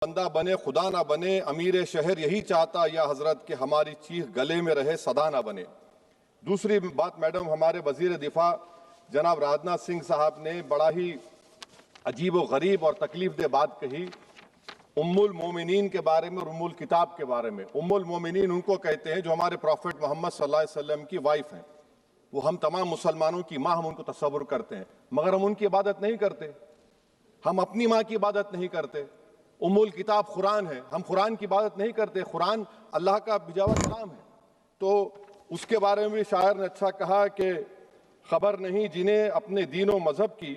बंदा बने खुदा ना बने, अमीर शहर यही चाहता या हजरत कि हमारी चीख गले में रहे सदा ना बने। दूसरी बात मैडम, हमारे वजीर दिफा जनाब राजनाथ सिंह साहब ने बड़ा ही अजीब व गरीब और तकलीफ दे बात कही उम्मुल मोमिनीन के बारे में और उम्मुल किताब के बारे में। उम्मुल मोमिनीन उनको कहते हैं जो हमारे प्रॉफिट मोहम्मद सल्लल्लाहु अलैहि वसल्लम की वाइफ हैं। वो हम तमाम मुसलमानों की माँ, हम उनको तसव्वुर करते हैं, मगर हम उनकी इबादत नहीं करते। हम अपनी माँ की इबादत नहीं करते। उम्मुल किताब कुरान है, हम कुरान की इबादत नहीं करते। कुरान अल्लाह का बिजावा कलाम है। तो उसके बारे में भी शायर ने अच्छा कहा कि खबर नहीं जिन्हें अपने दीन व मजहब की,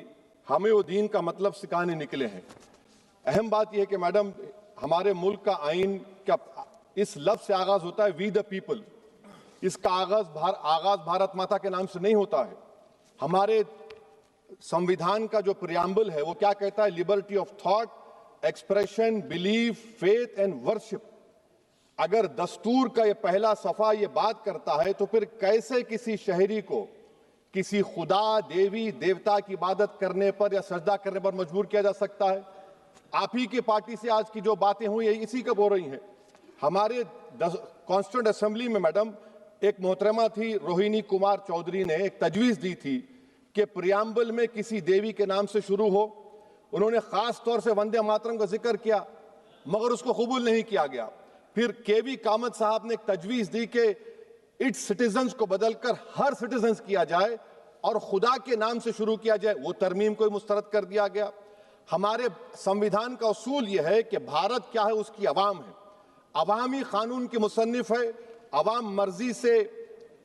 हमें वो दीन का मतलब सिखाने निकले हैं। अहम बात यह है कि मैडम, हमारे मुल्क का आइन का इस लफ्ज से आगाज होता है वी द पीपल। इसका आगाज भारत माता के नाम से नहीं होता है। हमारे संविधान का जो प्रियम्बल है वो क्या कहता है? Liberty of thought, expression, belief, faith and worship. अगर दस्तूर का ये पहला सफा ये बात करता है तो फिर कैसे किसी शहरी को किसी खुदा, देवी, देवता की इबादत करने पर या सजदा करने पर मजबूर किया जा सकता है? आप ही की पार्टी से आज की जो बातें हुई है इसी कब हो रही हैं। हमारे कॉन्स्टिट्यूंट असेंबली में मैडम एक मोहतरमा थी रोहिणी कुमार चौधरी ने एक तजवीज दी थी कि प्रियम्बल में किसी देवी के नाम से शुरू हो। उन्होंने खास तौर से वंदे मातरम का जिक्र किया, मगर उसको कबूल नहीं किया गया। फिर केवी कामत साहब ने एक तजवीज दी कि इट्स सिटीजन्स को बदलकर हर सिटीजन्स किया जाए और खुदा के नाम से शुरू किया जाए। वो तरमीम को मुस्तरद कर दिया गया। हमारे संविधान का उसूल यह है कि भारत क्या है, उसकी अवाम है, अवामी कानून की मुसन्निफ है, अवाम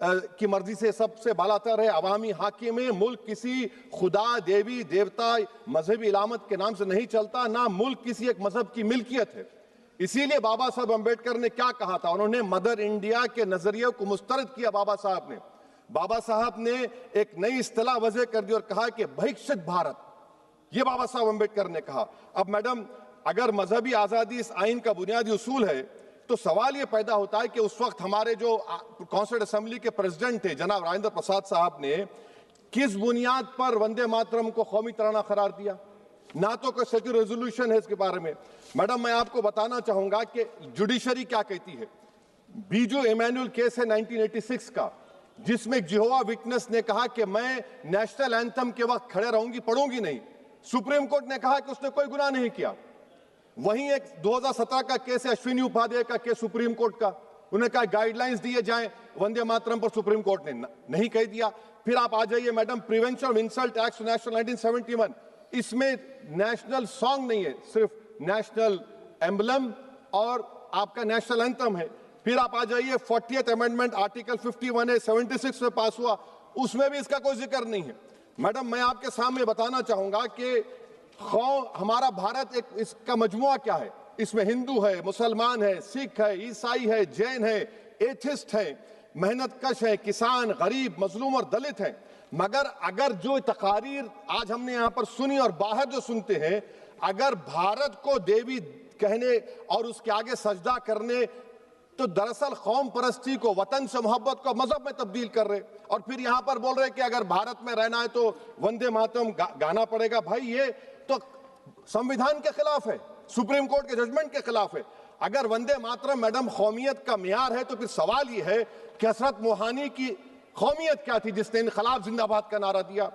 की मर्जी से सबसे बालातर है, अवामी हाकिम है। मुल्क किसी खुदा, देवी, देवता, मजहबी इलामत के नाम से नहीं चलता, ना मुल्क किसी एक मजहब की मिल्कियत है। इसीलिए बाबा साहब अम्बेडकर ने क्या कहा था? उन्होंने मदर इंडिया के नजरिए को मुस्तरद किया। बाबा साहब ने एक नई इस्तिलाह वजह कर दी और कहा कि भैक्षित भारत, ये बाबा साहब अम्बेडकर ने कहा। अब मैडम, अगर मजहबी आजादी इस आइन का बुनियादी उसूल है तो सवाल यह पैदा होता है कि उस वक्त हमारे जो कॉन्स्टिट्यूंट असेंबली के प्रेसिडेंट थे जनाब राजेंद्र प्रसाद साहब ने किस बुनियाद पर वंदे मातरम को कौमी तराना करार दिया? ना तो कोई सेक्युलर रेजोल्यूशन है इसके बारे में। मैडम, मैं आपको बताना चाहूंगा कि जुडिशरी क्या कहती है। बीजू इमैनुअल केस है 1986 का, जिसमें जिहोवा विटनेस ने कहा कि मैं नेशनल एंथम के वक्त खड़े रहूंगी, पढ़ूंगी नहीं। सुप्रीम कोर्ट ने कहा कि उसने कोई गुनाह नहीं किया। वहीं एक 2017 का केस है अश्विनी उपाध्याय का केस सुप्रीम कोर्ट का, उन्हें कहा गाइडलाइंस दिए जाएं वंदे मातरम पर, सुप्रीम कोर्ट ने नहीं कह दिया। फिर आप आ जाइए madam, prevention of insult act national 1971, इसमें नेशनल सॉन्ग नहीं है, सिर्फ नेशनल एम्बलम और आपका नेशनल एंथम है। फिर आप आ जाइए 40th अमेंडमेंट आर्टिकल 51 है, 76 में पास हुआ, उसमें भी इसका कोई जिक्र नहीं है। मैडम, मैं आपके सामने बताना चाहूंगा कि हमारा भारत एक इसका मजमुआ क्या है। इसमें हिंदू है, मुसलमान है, सिख है, ईसाई है, जैन है, एथिस्ट है, मेहनत कश है, किसान, गरीब, मजलूम और दलित है। मगर अगर जो तकारीर आज हमने यहां पर सुनी और बाहर जो सुनते हैं, अगर भारत को देवी कहने और उसके आगे सजदा करने, तो दरअसल कौम परस्ती को, वतन से मोहब्बत को मजहब में तब्दील कर रहे। और फिर यहां पर बोल रहे कि अगर भारत में रहना है तो वंदे मातरम गाना पड़ेगा। भाई, ये तो संविधान के खिलाफ है, सुप्रीम कोर्ट के जजमेंट के खिलाफ है। अगर वंदे मातरम मैडम कौमियत का मियार है तो फिर सवाल यह है कि हजरत मोहानी की कौमियत क्या थी जिसने इनकलाब जिंदाबाद का नारा दिया?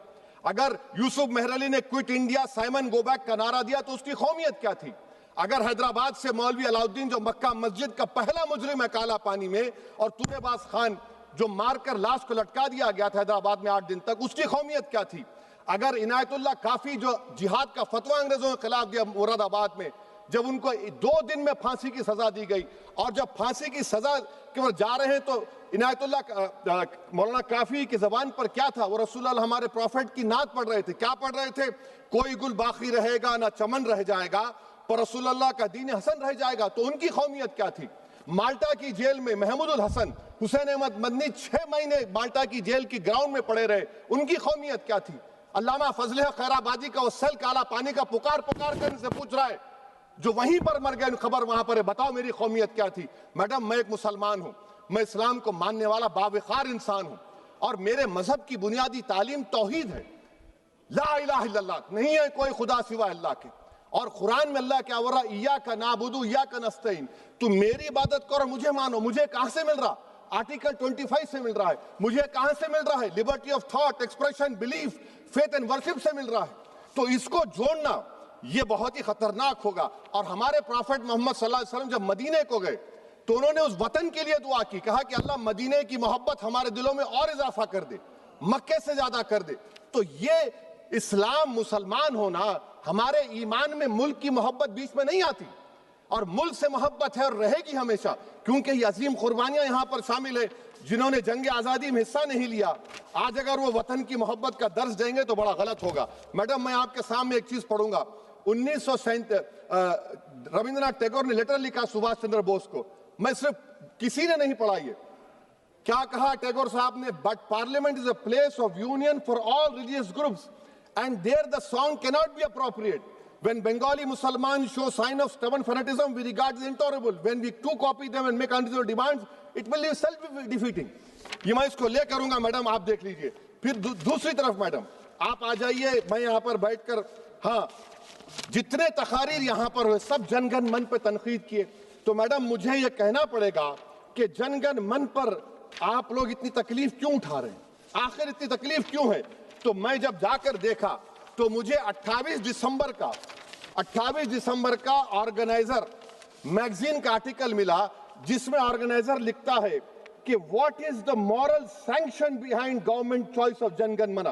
अगर यूसुफ मेहरली ने quit India Simon go back का नारा दिया तो उसकी कौमियत क्या थी? अगर हैदराबाद से मौलवी अलाउद्दीन जो मक्का मस्जिद का पहला मुजरिम है काला पानी में, और तूरेबाज खान जो मारकर लाश को लटका दिया गया था हैदराबाद में 8 दिन तक, उसकी कौमियत क्या थी? अगर इनायतुल्लाह काफी जो जिहाद का फतवा अंग्रेजों के खिलाफ दिया मुरादाबाद में, जब उनको 2 दिन में फांसी की सजा दी गई, और जब फांसी की सजा के वो जा रहे हैं तो इनायतुल्लाह मौलाना काफी की जबान पर क्या था? वो रसूलुल्लाह हमारे प्रॉफिट की नात पढ़ रहे थे। क्या पढ़ रहे थे? कोई गुल बाकी रहेगा ना चमन रह जाएगा, पर रसूलुल्लाह का दीन हसन रह जाएगा। तो उनकी कौमियत क्या थी? माल्टा की जेल में महमूदुल हसन, हुसैन अहमद मदनी 6 महीने माल्टा की जेल की ग्राउंड में पड़े रहे, उनकी कौमियत क्या थी? अल्लामा फजल खैराबादी का वो सल काला पानी का पुकार कर इनसे पूछ रहा है, जो वहीं पर मर गए, खबर वहां पर है, बताओ मेरी कौमियत क्या थी? मैडम, मैं एक मुसलमान हूं, मैं इस्लाम को मानने वाला बावकार इंसान हूं, और मेरे मजहब की बुनियादी तालीम तौहीद है, ला इलाहा इल्लल्लाह, नहीं है कोई खुदा सिवा अल्लाह के। और कुरान में अल्लाह क्या बोल रहा, इय्याका नाबुदु इय्याका नस्तईन, तुम मेरी इबादत करो, मुझे मानो। मुझे कहां से मिल रहा? आर्टिकल 25 से मिल रहा है। मुझे कहां से मिल रहा है? Liberty of thought, expression, belief, faith and worship से मिल रहा है। तो इसको जोड़ना ये बहुत ही खतरनाक होगा। और हमारे प्रॉफेट मोहम्मद सल्लल्लाहु अलैहि वसल्लम जब मदीने को गए तो उन्होंने उस वतन के लिए दुआ की, कहा कि अल्लाह मदीने की मोहब्बत हमारे दिलों में और इजाफा कर दे, मक्के से ज्यादा कर दे। तो ये इस्लाम, मुसलमान होना, हमारे ईमान में मुल्क की मोहब्बत बीच में नहीं आती, और मुल्क से मोहब्बत है और रहेगी हमेशा, क्योंकि ये अजीम कुर्बानियां यहां पर शामिल है। जिन्होंने जंग आजादी में हिस्सा नहीं लिया, आज अगर वो वतन की मोहब्बत का दर्ज देंगे तो बड़ा गलत होगा। मैडम, मैं आपके सामने एक चीज पढ़ूंगा। 1937 रविंद्रनाथ टैगोर ने लेटर लिखा सुभाष चंद्र बोस को। मैं सिर्फ, किसी ने नहीं पढ़ा ये। क्या कहा टैगोर साहब ने? But parliament is a place of union for all religious groups and there the song can not be appropriate. When Bengali Muslims show sign of stubborn fanaticism, we regard it intolerable. When we too copy them and make unreasonable demands, it will be self-defeating. ये मैं इसको ले करूंगा madam, आप देख लीजिए। फिर दूसरी तरफ मैडम आप आ जाइए, मैं यहाँ पर बैठकर, हाँ, जितने तकारीर यहाँ पर हुए सब जनगण मन पे तनकीद किए। तो मैडम मुझे ये कहना पड़ेगा कि जनगण मन पर आप लोग इतनी तकलीफ क्यों उठा रहे हैं? आखिर इतनी तकलीफ क्यों है? तो मैं जब जाकर देखा तो मुझे 28 दिसंबर का ऑर्गेनाइजर मैगजीन का आर्टिकल मिला, जिसमें ऑर्गेनाइजर लिखता है कि what is the moral sanction behind government choice of Jana Gana Mana,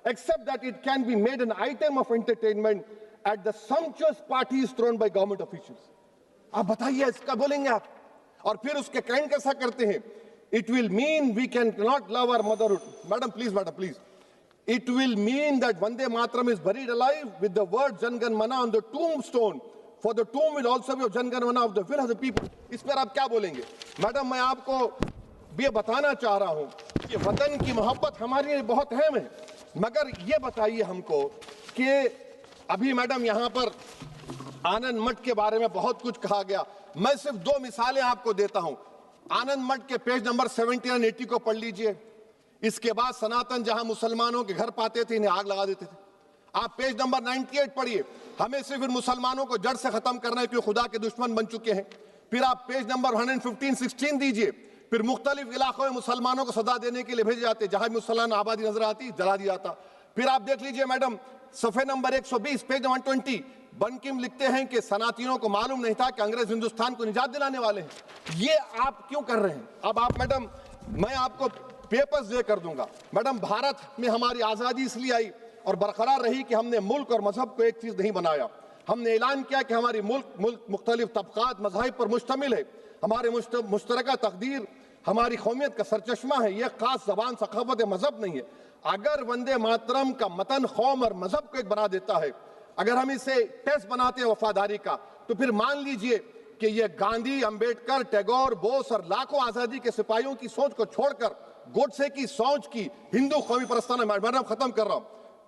except that it can be made an item of entertainment at the sumptuous parties thrown by government officials. आप बताइए, इसका बोलेंगे आप? और फिर उसके काइंड कैसा करते हैं? It will mean we can not love our motherhood. Madam please, it will mean that Vande Mataram is buried alive with the word Jan Gan Mana on the tombstone, for the tomb will also be of Jan Gan Mana of the will of the people. इस पर आप क्या बोलेंगे? Madam, मैं आपको ये बताना चाह रहा हूं कि वतन की मोहब्बत हमारे लिए बहुत अहम है, मगर ये बताइए हमको कि अभी मैडम यहाँ पर आनंद मठ के बारे में बहुत कुछ कहा गया। मैं सिर्फ 2 मिसालें आपको देता हूं। आनंद मठ के पेज नंबर 70 और 80 को पढ़ लीजिए। इसके बाद सनातन जहां मुसलमानों के घर पाते थे, इन्हें आग लगा देते थे। आप पेज नंबर 98 पढ़िए। हमें सिर्फ इन मुसलमानों को जड़ से खत्म करना है, क्योंकि खुदा के दुश्मन बन चुके हैं। फिर आप पेज नंबर 115-16 दीजिए। फिर मुख्तलिफ इलाकों में मुसलमानों को सदा देने के लिए भेजे जाते, जहां भी मुसलमान आबादी नजर आती जला दिया जाता। फिर आप देख लीजिए मैडम, सफे नंबर 120 पेज 120, बंकिम लिखते हैं कि सनातियों को मालूम नहीं था कि अंग्रेज हिंदुस्तान को निजात दिलाने वाले हैं। ये आप क्यों कर रहे हैं? अब आप मैडम, मैं आपको पेपर्स दे कर दूंगा। मैडम, भारत में हमारी आजादी इसलिए आई और बरकरार रही कि हमने मुल्क और मजहब को एक चीज नहीं बनाया। हमने ऐलान किया कि हमारी मुल्क मुख्तलिफ तबकात मज़ाहिब पर मुश्तमिल है। हमारे मुश्तरका तकदीर हमारी कौमियत का सरचश्मा है। यह खास जबान, सकाफत, मजहब नहीं है। अगर वंदे मातरम का मतन कौम और मजहब को एक बना देता है, अगर हम इसे टेस्ट बनाते हैं वफादारी का, तो फिर मान लीजिए कि यह गांधी, अंबेडकर, टैगोर, बोस और लाखों आजादी के सिपाहियों की सोच को छोड़कर गोडसे की सोच की हिंदू कौमी परस्ताना, मैडम खत्म कर रहा हूं,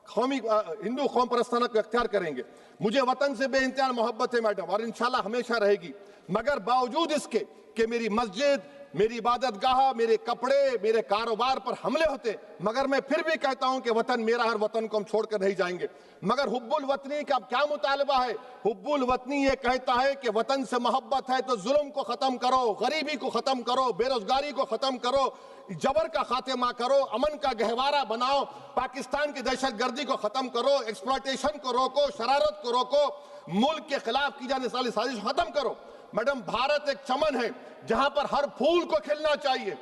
कौमी हिंदू कौम परस्ताना को अख्तियार करेंगे। मुझे वतन से बेइंतहा मोहब्बत है मैडम, और इंशाल्लाह हमेशा रहेगी। मगर बावजूद इसके कि मेरी मस्जिद, मेरी इबादत गाह, मेरे कपड़े, मेरे कारोबार पर हमले होते, मगर मैं फिर भी कहता हूं कि वतन मेरा, हर वतन को हम छोड़कर नहीं जाएंगे। मगर हुब्बुल वतनी का क्या मुतालबा है? हुब्बुल वतनी ये कहता है कि वतन से मोहब्बत है तो जुल्म को खत्म करो, गरीबी को खत्म करो, बेरोजगारी को खत्म करो, जबर का खात्मा करो, अमन का गहवारा बनाओ, पाकिस्तान की दहशतगर्दी को खत्म करो, एक्सप्लॉयटेशन को रोको, शरारत को रोको, मुल्क के खिलाफ की जाने वाली साजिश खत्म करो। मैडम, भारत एक चमन है जहां पर हर फूल को खिलना चाहिए,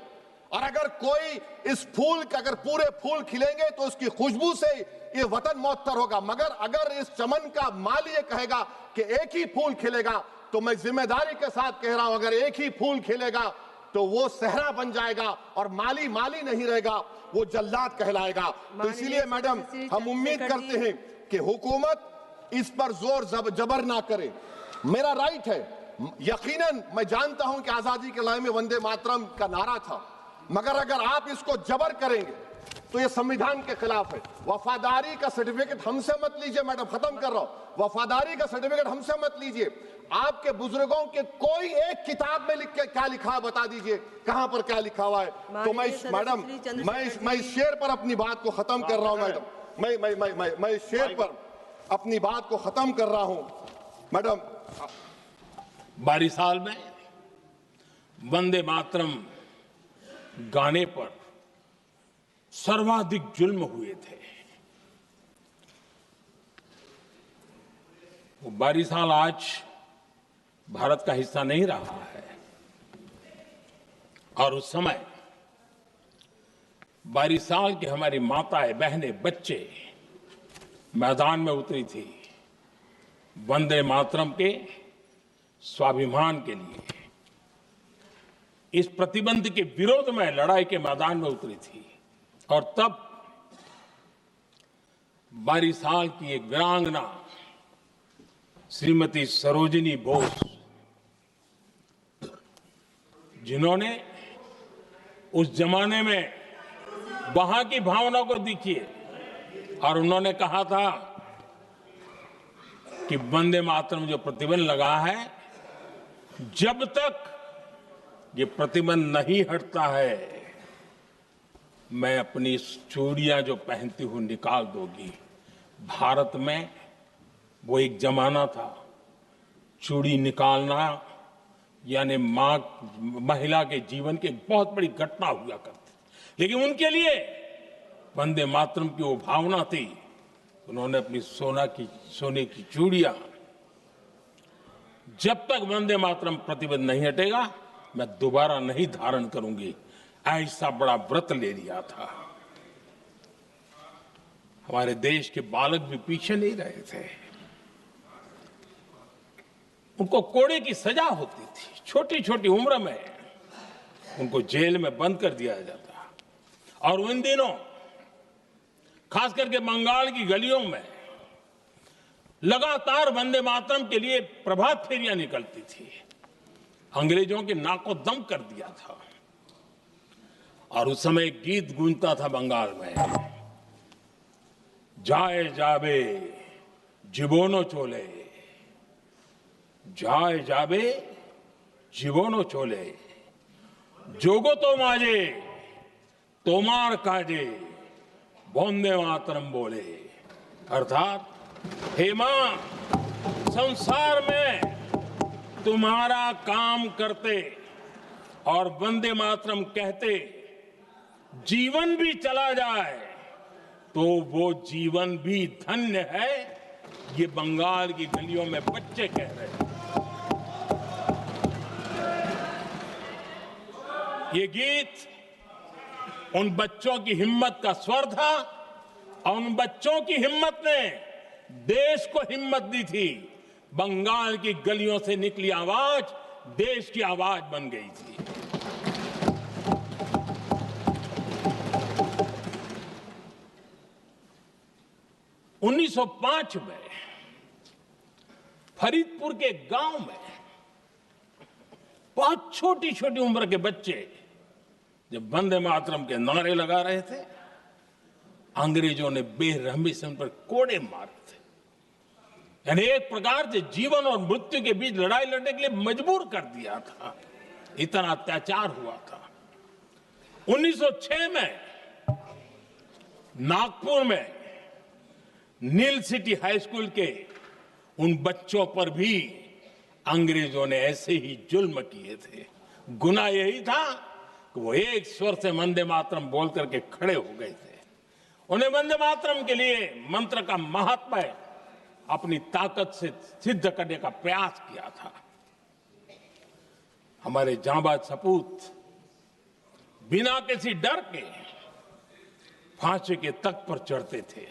और अगर कोई इस फूल के, अगर पूरे फूल खिलेंगे तो उसकी खुशबू से ये वतन मुअत्तर होगा। मगर अगर इस चमन का माली ये कहेगा कि एक ही फूल खिलेगा, तो मैं जिम्मेदारी के साथ कह रहा हूं, अगर एक ही फूल खिलेगा तो वो सहरा बन जाएगा और माली माली नहीं रहेगा, वो जल्लाद कहलाएगा। तो इसलिए मैडम, हम उम्मीद करते हैं कि हुकूमत इस पर जोर जबर ना करे। मेरा राइट है, यकीनन मैं जानता हूं कि आजादी के लड़ाई में वंदे मातरम का नारा था, मगर अगर आप इसको जबर करेंगे तो ये संविधान के खिलाफ है। वफादारी का सर्टिफिकेट हमसे मत लीजिए मैडम, खत्म कर रहा हूं। वफादारी का सर्टिफिकेट हमसे मत लीजिए। आपके बुजुर्गों के कोई एक किताब में लिख के क्या लिखा है बता दीजिए, कहां पर क्या लिखा हुआ है। तो मैं मैडम, मैं इस शेर पर अपनी बात को खत्म कर रहा हूं मैडम, मैं इस शेर पर अपनी बात को खत्म कर रहा हूं मैडम, बारिसाल में वंदे मातरम गाने पर सर्वाधिक जुल्म हुए थे। वो बारिसाल आज भारत का हिस्सा नहीं रहा है और उस समय बारिसाल की हमारी माताएं, बहनें, बच्चे मैदान में उतरी थी वंदे मातरम के स्वाभिमान के लिए। इस प्रतिबंध के विरोध में लड़ाई के मैदान में उतरी थी और तब बारिसाल की एक वीरांगना श्रीमती सरोजिनी बोस, जिन्होंने उस जमाने में वहां की भावना को देखिए और उन्होंने कहा था कि वंदे मातरम जो प्रतिबंध लगा है, जब तक ये प्रतिबंध नहीं हटता है मैं अपनी चूड़ियां जो पहनती हूं निकाल दूंगी। भारत में वो एक जमाना था, चूड़ी निकालना यानी महिला के जीवन की एक बहुत बड़ी घटना हुआ करती, लेकिन उनके लिए वंदे मातरम की वो भावना थी। उन्होंने अपनी सोने की चूड़ियां, जब तक वंदे मातरम प्रतिबंध नहीं हटेगा मैं दोबारा नहीं धारण करूंगी, ऐसा बड़ा व्रत ले लिया था। हमारे देश के बालक भी पीछे नहीं रहे थे। उनको कोड़े की सजा होती थी, छोटी छोटी उम्र में उनको जेल में बंद कर दिया जाता। और उन दिनों खास करके बंगाल की गलियों में लगातार वंदे मातरम के लिए प्रभात फेरियां निकलती थी। अंग्रेजों के नाको दम कर दिया था। और उस समय गीत गूंजता था बंगाल में, जाए जाबे जीवनो चोले, जाए जाबे जीवनो चोले, जोगो तो माजे तोमार काजे वंदे मातरम बोले। अर्थात हे मां, संसार में तुम्हारा काम करते और वंदे मातरम कहते जीवन भी चला जाए तो वो जीवन भी धन्य है। ये बंगाल की गलियों में बच्चे कह रहे हैं। ये गीत उन बच्चों की हिम्मत का स्वर था और उन बच्चों की हिम्मत ने देश को हिम्मत दी थी। बंगाल की गलियों से निकली आवाज देश की आवाज बन गई थी। उन्नीस 1905 में फरीदपुर के गांव में बहुत छोटी छोटी उम्र के बच्चे जब वंदे मातरम के नारे लगा रहे थे, अंग्रेजों ने बेरहमी से उन पर कोड़े मारे थे। यानी एक प्रकार से जीवन और मृत्यु के बीच लड़ाई लड़ने के लिए मजबूर कर दिया था। इतना अत्याचार हुआ था। 1906 में नागपुर में नील सिटी हाई स्कूल के उन बच्चों पर भी अंग्रेजों ने ऐसे ही जुल्म किए थे। गुनाह यही था कि वो एक स्वर से वंदे मातरम बोल करके खड़े हो गए थे। उन्हें वंदे मातरम के लिए मंत्र का महात्म्य अपनी ताकत से सिद्ध करने का प्रयास किया था। हमारे जांबाज सपूत बिना किसी डर के फांसी के तख्त पर चढ़ते थे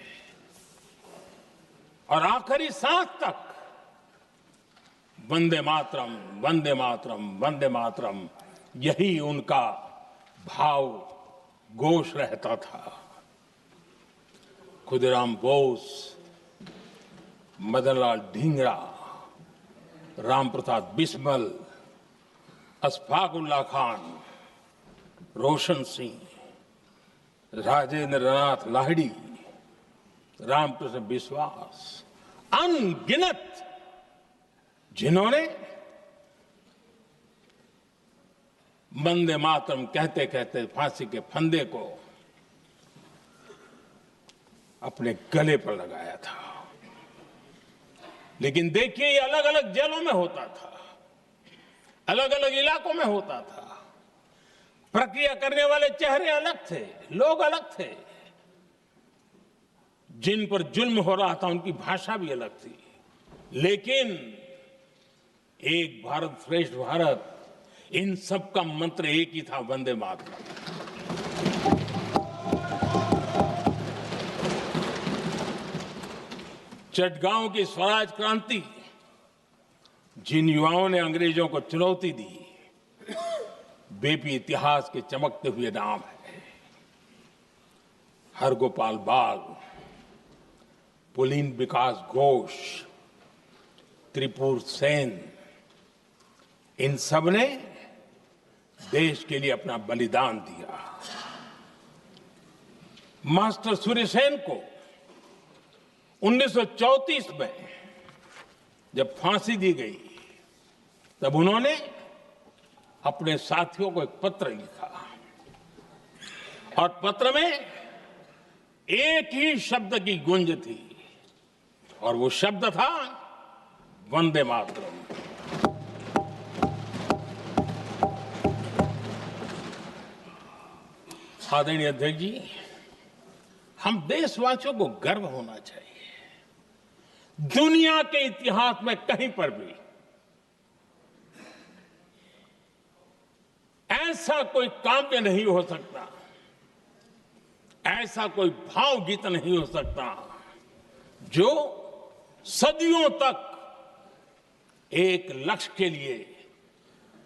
और आखिरी सांस तक वंदे मातरम, वंदे मातरम, वंदे मातरम, यही उनका भाव घोष रहता था। खुदीराम बोस, मदनलाल ढींगरा, राम प्रसाद बिस्मल, अशफाक उल्लाह खान, रोशन सिंह, राजेंद्र नाथ लाहिड़ी, रामकृष्ण विश्वास, अनगिनत जिन्होंने वंदे मातरम कहते कहते फांसी के फंदे को अपने गले पर लगाया था। लेकिन देखिए ये अलग अलग जेलों में होता था, अलग अलग इलाकों में होता था। प्रक्रिया करने वाले चेहरे अलग थे, लोग अलग थे, जिन पर जुल्म हो रहा था उनकी भाषा भी अलग थी, लेकिन एक भारत श्रेष्ठ भारत, इन सब का मंत्र एक ही था, वंदे मातरम। चटगांव की स्वराज क्रांति, जिन युवाओं ने अंग्रेजों को चुनौती दी, वे भी इतिहास के चमकते हुए नाम है। हरगोपाल बाल, पुलिन विकास घोष, त्रिपुर सेन, इन सब ने देश के लिए अपना बलिदान दिया। मास्टर सूर्यसेन को 1934 में जब फांसी दी गई, तब उन्होंने अपने साथियों को एक पत्र लिखा और पत्र में एक ही शब्द की गूंज थी और वो शब्द था वंदे मातरम। आदरणीय अध्यक्ष जी, हम देशवासियों को गर्व होना चाहिए। दुनिया के इतिहास में कहीं पर भी ऐसा कोई काव्य नहीं हो सकता, ऐसा कोई भावगीत नहीं हो सकता जो सदियों तक एक लक्ष्य के लिए